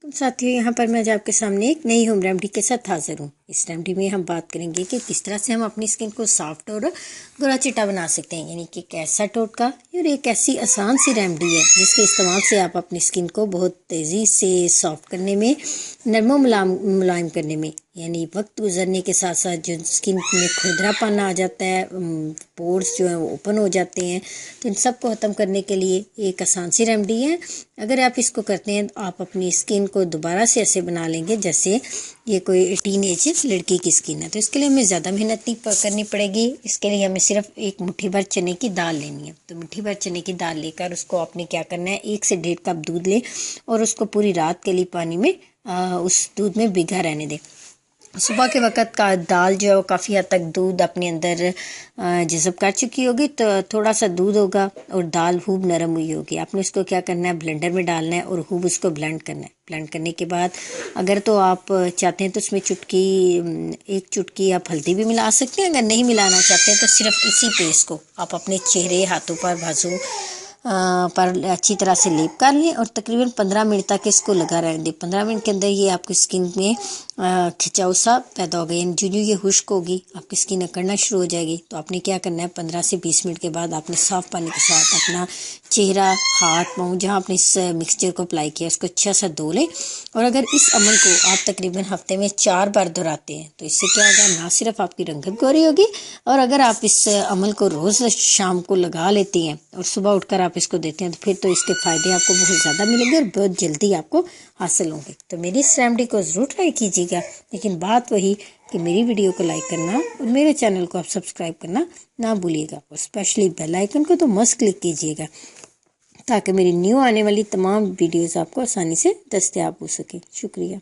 तो साथियों, यहाँ पर मैं आज आपके सामने एक नई होम रेमेडी के साथ हाजिर हूँ। इस रेमेडी में हम बात करेंगे कि किस तरह से हम अपनी स्किन को सॉफ्ट और गोरा चिट्टा बना सकते हैं, यानी कि एक ऐसा टोटका और एक ऐसी आसान सी रेमेडी है जिसके इस्तेमाल से आप अपनी स्किन को बहुत तेज़ी से सॉफ्ट करने में, नरम मुलायम करने में, यानी वक्त गुजरने के साथ साथ जो स्किन में खुरदरापन आ जाता है, पोर्स जो है वो ओपन हो जाते हैं, तो इन सब को ख़त्म करने के लिए एक आसान सी रेमेडी है। अगर आप इसको करते हैं तो आप अपनी स्किन को दोबारा से ऐसे बना लेंगे जैसे ये कोई टीनेज लड़की की स्किन है। तो इसके लिए हमें ज़्यादा मेहनत नहीं करनी पड़ेगी। इसके लिए हमें सिर्फ एक मुट्ठी भर चने की दाल लेनी है। तो मुट्ठी भर चने की दाल लेकर उसको आपने क्या करना है, 1 से 1.5 कप दूध लें और उसको पूरी रात के लिए पानी में उस दूध में भिगा रहने दें। सुबह के वक़्त का दाल जो है वो काफ़ी हद तक दूध अपने अंदर जज़ब कर चुकी होगी, तो थोड़ा सा दूध होगा और दाल खूब नरम हुई होगी। आपने इसको क्या करना है, ब्लेंडर में डालना है और खूब उसको ब्लेंड करना है। ब्लेंड करने के बाद अगर तो आप चाहते हैं तो उसमें एक चुटकी आप हल्दी भी मिला सकते हैं। अगर नहीं मिलाना चाहते हैं तो सिर्फ इसी पेस्ट को आप अपने चेहरे, हाथों पर, बाजू पर अच्छी तरह से लेप कर लें और तकरीबन 15 मिनट तक इसको लगा रहने दें। 15 मिनट के अंदर ये आपकी स्किन में खिंचाव सा पैदा हो गया, यानी जो ये खुश्क होगी आपकी स्किन अकड़ना शुरू हो जाएगी। तो आपने क्या करना है, 15 से 20 मिनट के बाद आपने साफ़ पानी के साथ अपना चेहरा, हाथ, पाँव जहाँ आपने इस मिक्सचर को अप्लाई किया उसको अच्छा सा धो लें। और अगर इस अमल को आप तकरीबन हफ्ते में 4 बार दोहराते हैं तो इससे क्या होगा, ना सिर्फ आपकी रंगत गोरी होगी, और अगर आप इस अमल को रोज़ शाम को लगा लेती हैं और सुबह उठकर आप इसको देते हैं तो फिर तो इसके फ़ायदे आपको बहुत ज़्यादा मिलेंगे और बहुत जल्दी आपको हासिल होंगे। तो मेरी इस रेमेडी को ज़रूर ट्राई कीजिएगा, लेकिन बात वही कि मेरी वीडियो को लाइक करना और मेरे चैनल को आप सब्सक्राइब करना ना भूलिएगा और स्पेशली बेल आइकन को तो मस्ट क्लिक कीजिएगा ताकि मेरी न्यू आने वाली तमाम वीडियोस आपको आसानी से दस्तयाब हो सके। शुक्रिया।